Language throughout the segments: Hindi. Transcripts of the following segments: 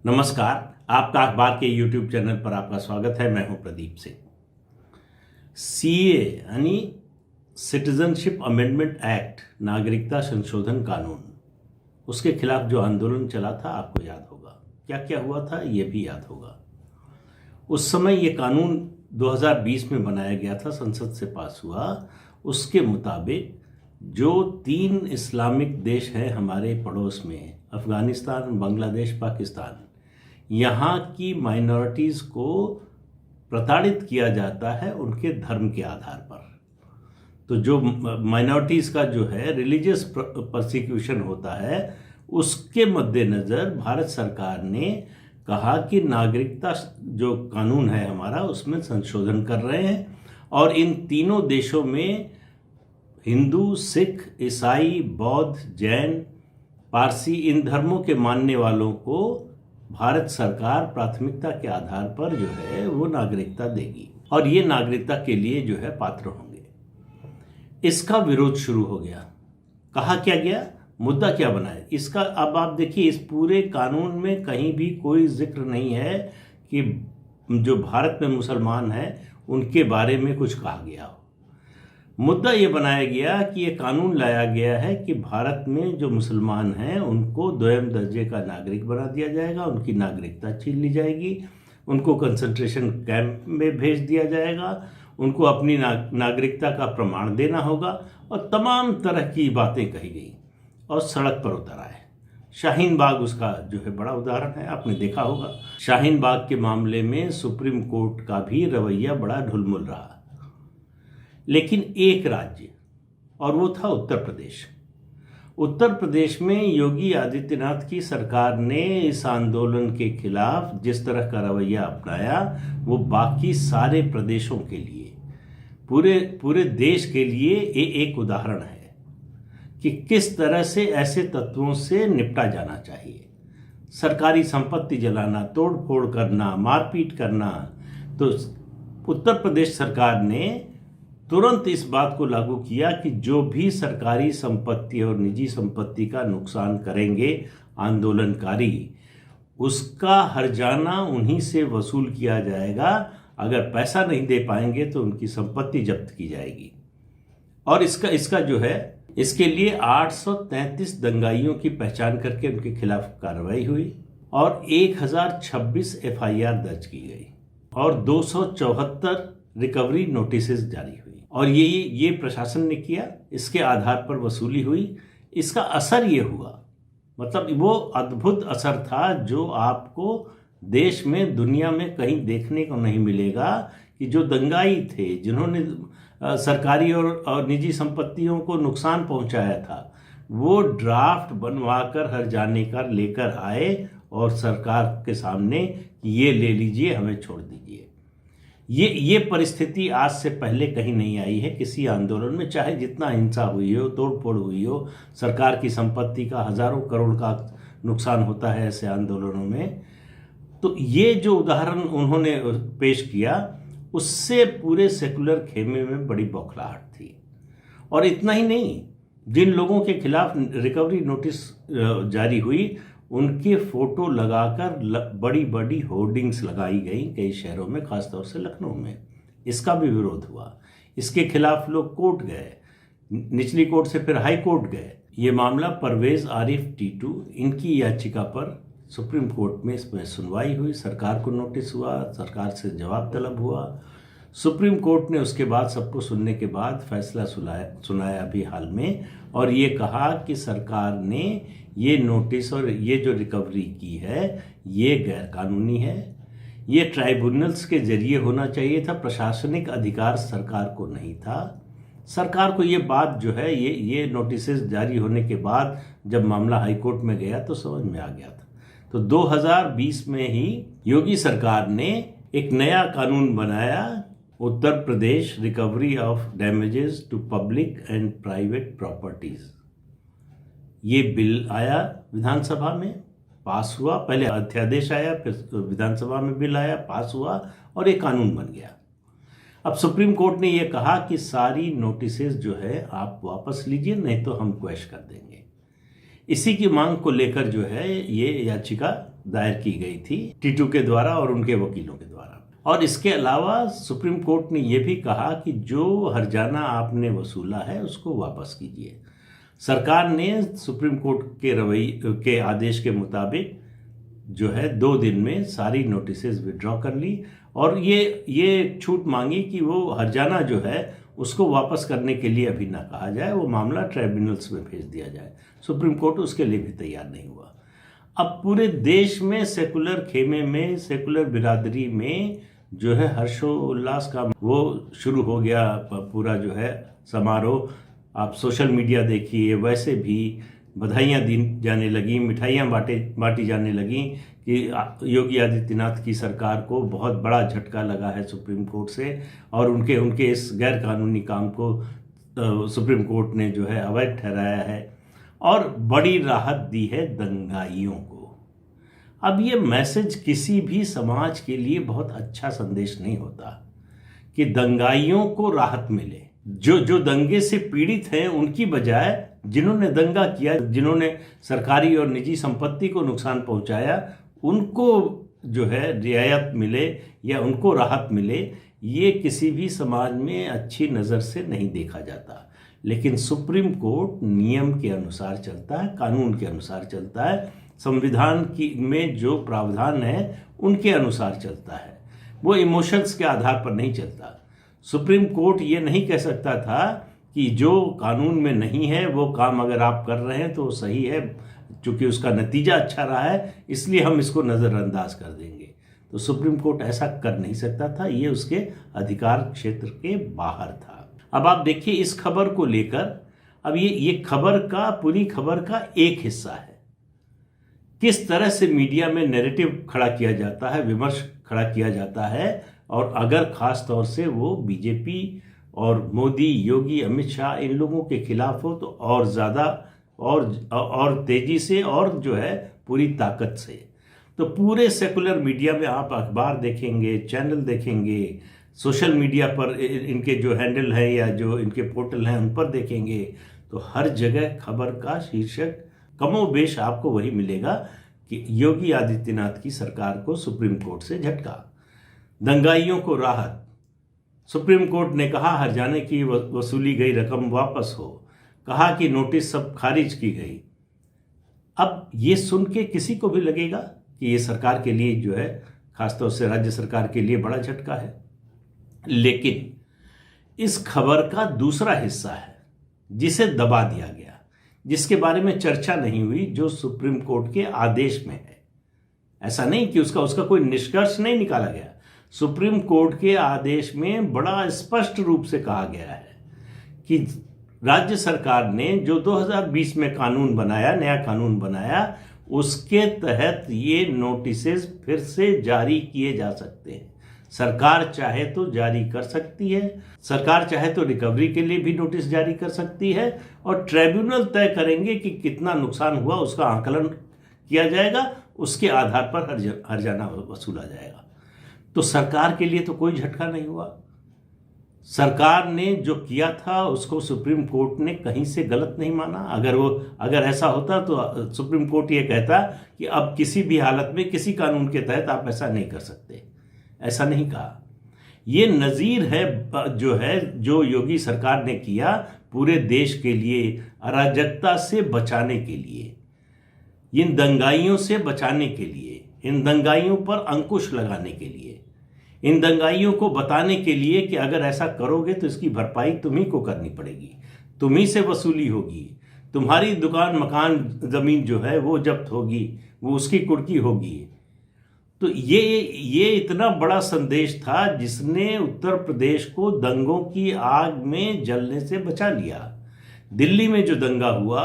नमस्कार। आपका अखबार के YouTube चैनल पर आपका स्वागत है। मैं हूं प्रदीप सिंह। सीए यानी सिटीजनशिप अमेंडमेंट एक्ट, नागरिकता संशोधन कानून, उसके खिलाफ जो आंदोलन चला था आपको याद होगा। क्या क्या हुआ था ये भी याद होगा। उस समय ये कानून 2020 में बनाया गया था, संसद से पास हुआ। उसके मुताबिक जो 3 इस्लामिक देश हैं हमारे पड़ोस में, अफगानिस्तान, बांग्लादेश, पाकिस्तान, यहाँ की माइनॉरिटीज़ को प्रताड़ित किया जाता है उनके धर्म के आधार पर। तो जो माइनॉरिटीज़ का जो है रिलीजियस परसिक्यूशन होता है, उसके मद्देनज़र भारत सरकार ने कहा कि नागरिकता जो कानून है हमारा, उसमें संशोधन कर रहे हैं और इन तीनों देशों में हिंदू, सिख, ईसाई, बौद्ध, जैन, पारसी, इन धर्मों के मानने वालों को भारत सरकार प्राथमिकता के आधार पर जो है वो नागरिकता देगी और ये नागरिकता के लिए जो है पात्र होंगे। इसका विरोध शुरू हो गया। कहा क्या गया, मुद्दा क्या बना है इसका। अब आप देखिए, इस पूरे कानून में कहीं भी कोई जिक्र नहीं है कि जो भारत में मुसलमान हैं उनके बारे में कुछ कहा गया हो। मुद्दा ये बनाया गया कि ये कानून लाया गया है कि भारत में जो मुसलमान हैं उनको दोयम दर्जे का नागरिक बना दिया जाएगा, उनकी नागरिकता छीन ली जाएगी, उनको कंसंट्रेशन कैंप में भेज दिया जाएगा, उनको अपनी नागरिकता का प्रमाण देना होगा और तमाम तरह की बातें कही गई और सड़क पर उतर आए। शाहीन बाग उसका जो है बड़ा उदाहरण है, आपने देखा होगा। शाहीन बाग के मामले में सुप्रीम कोर्ट का भी रवैया बड़ा ढुलमुल रहा, लेकिन एक राज्य, और वो था उत्तर प्रदेश। उत्तर प्रदेश में योगी आदित्यनाथ की सरकार ने इस आंदोलन के खिलाफ जिस तरह का रवैया अपनाया, वो बाकी सारे प्रदेशों के लिए, पूरे देश के लिए एक उदाहरण है कि किस तरह से ऐसे तत्वों से निपटा जाना चाहिए। सरकारी संपत्ति जलाना, तोड़ फोड़ करना, मारपीट करना। तो उत्तर प्रदेश सरकार ने तुरंत इस बात को लागू किया कि जो भी सरकारी संपत्ति और निजी संपत्ति का नुकसान करेंगे आंदोलनकारी, उसका हर्जाना उन्हीं से वसूल किया जाएगा। अगर पैसा नहीं दे पाएंगे तो उनकी संपत्ति जब्त की जाएगी। और इसका जो है, इसके लिए 833 दंगाइयों की पहचान करके उनके खिलाफ कार्रवाई हुई और 1026 एफआईआर दर्ज की गई और 274 रिकवरी नोटिस जारी हुई। और ये प्रशासन ने किया, इसके आधार पर वसूली हुई। इसका असर ये हुआ, मतलब वो अद्भुत असर था जो आपको देश में, दुनिया में कहीं देखने को नहीं मिलेगा कि जो दंगाई थे, जिन्होंने सरकारी और निजी संपत्तियों को नुकसान पहुंचाया था, वो ड्राफ्ट बनवाकर हर्जाने का लेकर आए और सरकार के सामने ये ले लीजिए, हमें छोड़ दीजिए। ये परिस्थिति आज से पहले कहीं नहीं आई है किसी आंदोलन में, चाहे जितना हिंसा हुई हो, तोड़फोड़ हुई हो। सरकार की संपत्ति का हजारों करोड़ का नुकसान होता है ऐसे आंदोलनों में। तो ये जो उदाहरण उन्होंने पेश किया, उससे पूरे सेकुलर खेमे में बड़ी बौखलाहट थी। और इतना ही नहीं, जिन लोगों के खिलाफ रिकवरी नोटिस जारी हुई, उनके फोटो लगाकर बड़ी बड़ी होर्डिंग्स लगाई गई कई शहरों में, खासतौर से लखनऊ में। इसका भी विरोध हुआ। इसके खिलाफ लोग कोर्ट गए, निचली कोर्ट से फिर हाई कोर्ट गए। ये मामला परवेज आरिफ टीटू, इनकी याचिका पर सुप्रीम कोर्ट में इसमें सुनवाई हुई। सरकार को नोटिस हुआ, सरकार से जवाब तलब हुआ। सुप्रीम कोर्ट ने उसके बाद, सबको सुनने के बाद फैसला सुनाया अभी हाल में, और ये कहा कि सरकार ने ये नोटिस और ये जो रिकवरी की है ये गैरकानूनी है। ये ट्राइब्यूनल्स के जरिए होना चाहिए था, प्रशासनिक अधिकार सरकार को नहीं था। सरकार को ये बात जो है, ये नोटिस जारी होने के बाद जब मामला हाईकोर्ट में गया तो समझ में आ गया था। तो 2020 में ही योगी सरकार ने एक नया कानून बनाया, Uttar Pradesh recovery of damages to public and private properties. ये बिल आया विधानसभा में, पास हुआ। पहले अध्यादेश आया, फिर विधानसभा में बिल आया, पास हुआ और ये कानून बन गया। अब सुप्रीम कोर्ट ने ये कहा कि सारी नोटिसेस जो है आप वापस लीजिए, नहीं तो हम क्वैश कर देंगे। इसी की मांग को लेकर जो है ये याचिका दायर की गई थी टीटू के द्वारा और उनके वकीलों के द्वारा। और इसके अलावा सुप्रीम कोर्ट ने यह भी कहा कि जो हर्जाना आपने वसूला है उसको वापस कीजिए। सरकार ने सुप्रीम कोर्ट के आदेश के मुताबिक जो है 2 दिन में सारी नोटिसेस विड्रॉ कर ली और ये छूट मांगी कि वो हर्जाना जो है उसको वापस करने के लिए अभी ना कहा जाए, वो मामला ट्राइब्यूनल्स में भेज दिया जाए। सुप्रीम कोर्ट उसके लिए भी तैयार नहीं हुआ। अब पूरे देश में सेकुलर खेमे में, सेकुलर बिरादरी में जो है हर्षोल्लास का वो शुरू हो गया पूरा जो है समारोह। आप सोशल मीडिया देखिए, वैसे भी बधाइयाँ दी जाने लगी, मिठाइयाँ बांटी जाने लगी कि योगी आदित्यनाथ की सरकार को बहुत बड़ा झटका लगा है सुप्रीम कोर्ट से और उनके इस गैर कानूनी काम को सुप्रीम कोर्ट ने जो है अवैध ठहराया है और बड़ी राहत दी है दंगाइयों को। अब ये मैसेज किसी भी समाज के लिए बहुत अच्छा संदेश नहीं होता कि दंगाइयों को राहत मिले। जो दंगे से पीड़ित हैं उनकी बजाय जिन्होंने दंगा किया, जिन्होंने सरकारी और निजी संपत्ति को नुकसान पहुंचाया, उनको जो है रियायत मिले या उनको राहत मिले, ये किसी भी समाज में अच्छी नज़र से नहीं देखा जाता। लेकिन सुप्रीम कोर्ट नियम के अनुसार चलता है, कानून के अनुसार चलता है, संविधान में जो प्रावधान है उनके अनुसार चलता है, वो इमोशंस के आधार पर नहीं चलता। सुप्रीम कोर्ट ये नहीं कह सकता था कि जो कानून में नहीं है वो काम अगर आप कर रहे हैं तो सही है, चूंकि उसका नतीजा अच्छा रहा है इसलिए हम इसको नज़रअंदाज कर देंगे। तो सुप्रीम कोर्ट ऐसा कर नहीं सकता था, ये उसके अधिकार क्षेत्र के बाहर था। अब आप देखिए इस खबर को लेकर, अब ये पूरी खबर का एक हिस्सा है। किस तरह से मीडिया में नैरेटिव खड़ा किया जाता है, विमर्श खड़ा किया जाता है, और अगर खास तौर से वो बीजेपी और मोदी, योगी, अमित शाह इन लोगों के खिलाफ हो तो और ज़्यादा और तेजी से और जो है पूरी ताकत से। तो पूरे सेकुलर मीडिया में आप अखबार देखेंगे, चैनल देखेंगे, सोशल मीडिया पर इनके जो हैंडल है या जो इनके पोर्टल हैं उन पर देखेंगे, तो हर जगह खबर का शीर्षक कमोबेश आपको वही मिलेगा कि योगी आदित्यनाथ की सरकार को सुप्रीम कोर्ट से झटका, दंगाइयों को राहत, सुप्रीम कोर्ट ने कहा हर्जाने की वसूली गई रकम वापस हो, कहा कि नोटिस सब खारिज की गई। अब ये सुन के किसी को भी लगेगा कि ये सरकार के लिए जो है, खासतौर से राज्य सरकार के लिए बड़ा झटका है। लेकिन इस खबर का दूसरा हिस्सा है जिसे दबा दिया गया, जिसके बारे में चर्चा नहीं हुई, जो सुप्रीम कोर्ट के आदेश में है। ऐसा नहीं कि उसका कोई निष्कर्ष नहीं निकाला गया। सुप्रीम कोर्ट के आदेश में बड़ा स्पष्ट रूप से कहा गया है कि राज्य सरकार ने जो 2020 में कानून बनाया, नया कानून बनाया, उसके तहत ये नोटिसेस फिर से जारी किए जा सकते हैं। सरकार चाहे तो जारी कर सकती है, सरकार चाहे तो रिकवरी के लिए भी नोटिस जारी कर सकती है, और ट्राइब्यूनल तय करेंगे कि कितना नुकसान हुआ, उसका आकलन किया जाएगा, उसके आधार पर हर्जाना वसूला जाएगा। तो सरकार के लिए तो कोई झटका नहीं हुआ। सरकार ने जो किया था उसको सुप्रीम कोर्ट ने कहीं से गलत नहीं माना। अगर ऐसा होता तो सुप्रीम कोर्ट ये कहता कि अब किसी भी हालत में किसी कानून के तहत आप ऐसा नहीं कर सकते, ऐसा नहीं कहा। ये नज़ीर है जो योगी सरकार ने किया पूरे देश के लिए, अराजकता से बचाने के लिए, इन दंगाइयों से बचाने के लिए, इन दंगाइयों पर अंकुश लगाने के लिए, इन दंगाइयों को बताने के लिए कि अगर ऐसा करोगे तो इसकी भरपाई तुम्ही को करनी पड़ेगी, तुम्ही से वसूली होगी, तुम्हारी दुकान, मकान, ज़मीन जो है वो जब्त होगी, वो उसकी कुर्की होगी। तो ये इतना बड़ा संदेश था जिसने उत्तर प्रदेश को दंगों की आग में जलने से बचा लिया। दिल्ली में जो दंगा हुआ,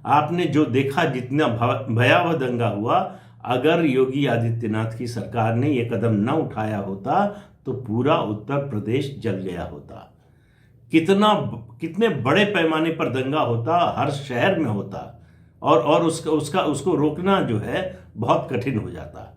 आपने जो देखा, जितना भयावह दंगा हुआ, अगर योगी आदित्यनाथ की सरकार ने यह कदम न उठाया होता तो पूरा उत्तर प्रदेश जल गया होता। कितने बड़े पैमाने पर दंगा होता, हर शहर में होता, और उसको रोकना जो है बहुत कठिन हो जाता।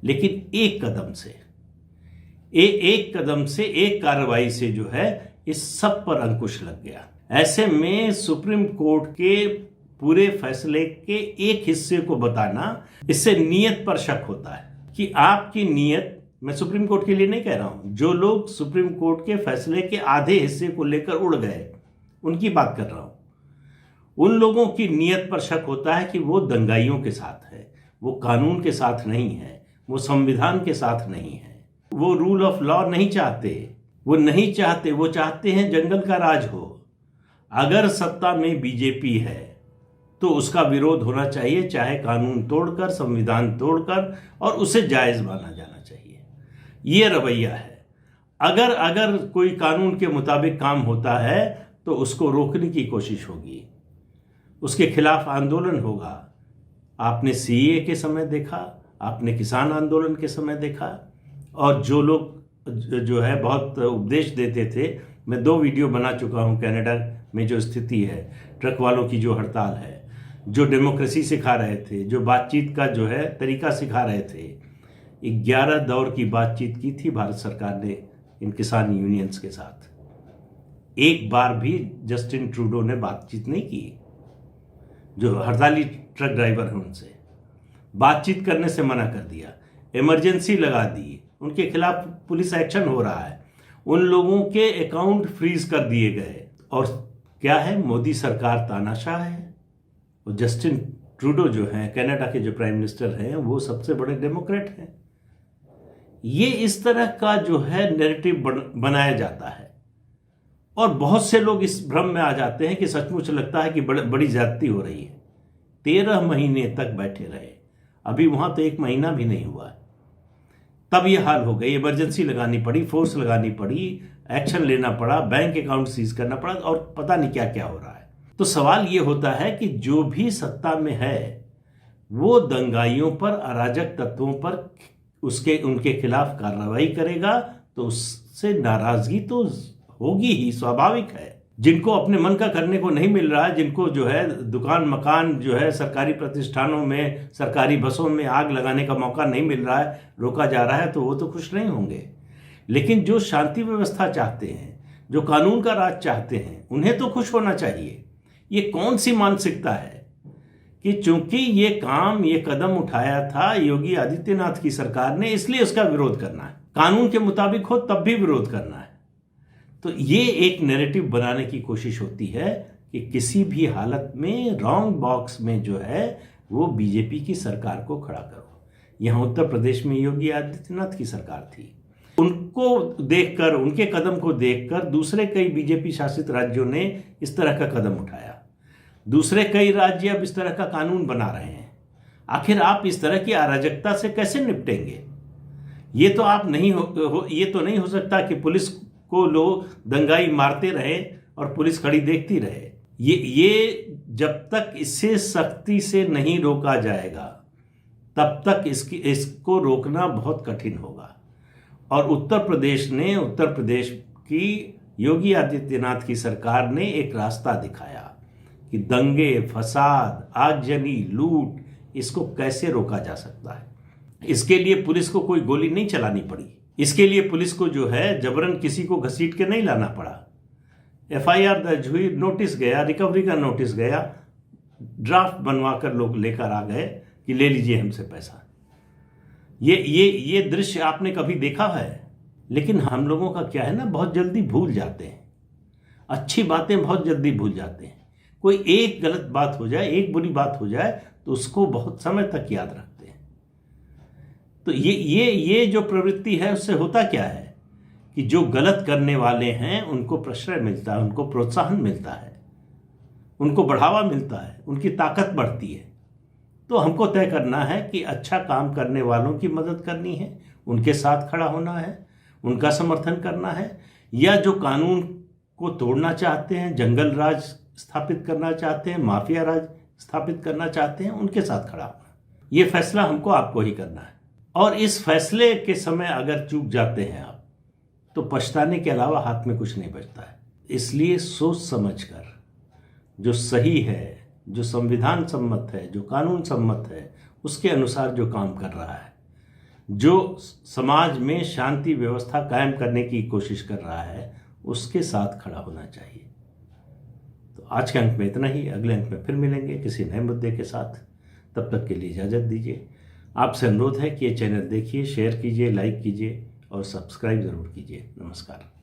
लेकिन एक कदम से एक कार्रवाई से जो है इस सब पर अंकुश लग गया। ऐसे में सुप्रीम कोर्ट के पूरे फैसले के एक हिस्से को बताना, इससे नीयत पर शक होता है कि आपकी नीयत, मैं सुप्रीम कोर्ट के लिए नहीं कह रहा हूं, जो लोग सुप्रीम कोर्ट के फैसले के आधे हिस्से को लेकर उड़ गए उनकी बात कर रहा हूं, उन लोगों की नीयत पर शक होता है कि वो दंगाइयों के साथ है, वो कानून के साथ नहीं है, वो संविधान के साथ नहीं है, वो रूल ऑफ लॉ नहीं चाहते, वो चाहते हैं जंगल का राज हो। अगर सत्ता में बीजेपी है तो उसका विरोध होना चाहिए, चाहे कानून तोड़कर, संविधान तोड़कर, और उसे जायज माना जाना चाहिए। ये रवैया है। अगर कोई कानून के मुताबिक काम होता है तो उसको रोकने की कोशिश होगी, उसके खिलाफ आंदोलन होगा। आपने सीए के समय देखा, आपने किसान आंदोलन के समय देखा, और जो लोग जो है बहुत उपदेश देते थे, मैं 2 वीडियो बना चुका हूं कनाडा में जो स्थिति है, ट्रक वालों की जो हड़ताल है, जो डेमोक्रेसी सिखा रहे थे, जो बातचीत का जो है तरीका सिखा रहे थे। 11 दौर की बातचीत की थी भारत सरकार ने इन किसान यूनियंस के साथ। एक बार भी जस्टिन ट्रूडो ने बातचीत नहीं की। जो हड़ताली ट्रक ड्राइवर हैं उनसे बातचीत करने से मना कर दिया, इमरजेंसी लगा दी, उनके खिलाफ पुलिस एक्शन हो रहा है, उन लोगों के अकाउंट फ्रीज कर दिए गए। और क्या है, मोदी सरकार तानाशाह है। और जस्टिन ट्रूडो जो हैं, कनाडा के जो प्राइम मिनिस्टर हैं, वो सबसे बड़े डेमोक्रेट हैं। ये इस तरह का जो है नैरेटिव बनाया जाता है, और बहुत से लोग इस भ्रम में आ जाते हैं कि सचमुच लगता है कि बड़ी ज्यादती हो रही है। 13 महीने तक बैठे रहे, अभी वहां तो 1 महीना भी नहीं हुआ, तब ये हाल हो गई। इमरजेंसी लगानी पड़ी, फोर्स लगानी पड़ी, एक्शन लेना पड़ा, बैंक अकाउंट सीज करना पड़ा, और पता नहीं क्या क्या हो रहा है। तो सवाल ये होता है कि जो भी सत्ता में है वो दंगाइयों पर, अराजक तत्वों पर उनके खिलाफ कार्रवाई करेगा, तो उससे नाराजगी तो होगी ही, स्वाभाविक है। जिनको अपने मन का करने को नहीं मिल रहा है, जिनको जो है दुकान मकान जो है सरकारी प्रतिष्ठानों में, सरकारी बसों में आग लगाने का मौका नहीं मिल रहा है, रोका जा रहा है, तो वो तो खुश नहीं होंगे। लेकिन जो शांति व्यवस्था चाहते हैं, जो कानून का राज चाहते हैं, उन्हें तो खुश होना चाहिए। ये कौन सी मानसिकता है कि चूंकि ये कदम उठाया था योगी आदित्यनाथ की सरकार ने, इसलिए उसका विरोध करना है, कानून के मुताबिक हो तब भी विरोध करना है। तो ये एक नैरेटिव बनाने की कोशिश होती है कि किसी भी हालत में रॉन्ग बॉक्स में जो है वो बीजेपी की सरकार को खड़ा करो। यहां उत्तर प्रदेश में योगी आदित्यनाथ की सरकार थी, उनको देखकर, उनके कदम को देखकर दूसरे कई बीजेपी शासित राज्यों ने इस तरह का कदम उठाया। दूसरे कई राज्य अब इस तरह का कानून बना रहे हैं। आखिर आप इस तरह की अराजकता से कैसे निपटेंगे? ये तो नहीं हो सकता कि पुलिस को लोग दंगाई मारते रहे और पुलिस खड़ी देखती रहे। ये जब तक इसे सख्ती से नहीं रोका जाएगा तब तक इसको रोकना बहुत कठिन होगा। और उत्तर प्रदेश की योगी आदित्यनाथ की सरकार ने एक रास्ता दिखाया कि दंगे, फसाद, आगजनी, लूट, इसको कैसे रोका जा सकता है। इसके लिए पुलिस को कोई गोली नहीं चलानी पड़ी, इसके लिए पुलिस को जो है जबरन किसी को घसीट के नहीं लाना पड़ा। एफआईआर दर्ज हुई, नोटिस गया, रिकवरी का नोटिस गया, ड्राफ्ट बनवाकर लोग लेकर आ गए कि ले लीजिए हमसे पैसा। ये दृश्य आपने कभी देखा है? लेकिन हम लोगों का क्या है ना, बहुत जल्दी भूल जाते हैं, अच्छी बातें बहुत जल्दी भूल जाते हैं। कोई एक गलत बात हो जाए, एक बुरी बात हो जाए, तो उसको बहुत समय तक याद रखते हैं। तो ये जो प्रवृत्ति है, उससे होता क्या है कि जो गलत करने वाले हैं उनको प्रश्रय मिलता है, उनको प्रोत्साहन मिलता है, उनको बढ़ावा मिलता है, उनकी ताकत बढ़ती है। तो हमको तय करना है कि अच्छा काम करने वालों की मदद करनी है, उनके साथ खड़ा होना है, उनका समर्थन करना है, या जो कानून को तोड़ना चाहते हैं, जंगल राज स्थापित करना चाहते हैं, माफिया राज स्थापित करना चाहते हैं, उनके साथ खड़ा होना। ये फैसला हमको, आपको ही करना है। और इस फैसले के समय अगर चूक जाते हैं आप, तो पछताने के अलावा हाथ में कुछ नहीं बचता है। इसलिए सोच समझकर, जो सही है, जो संविधान सम्मत है, जो कानून सम्मत है, उसके अनुसार जो काम कर रहा है, जो समाज में शांति व्यवस्था कायम करने की कोशिश कर रहा है, उसके साथ खड़ा होना चाहिए। तो आज के अंक में इतना ही। अगले अंक में फिर मिलेंगे किसी नए मुद्दे के साथ। तब तक के लिए इजाज़त दीजिए। आपसे अनुरोध है कि ये चैनल देखिए, शेयर कीजिए, लाइक कीजिए और सब्सक्राइब ज़रूर कीजिए। नमस्कार।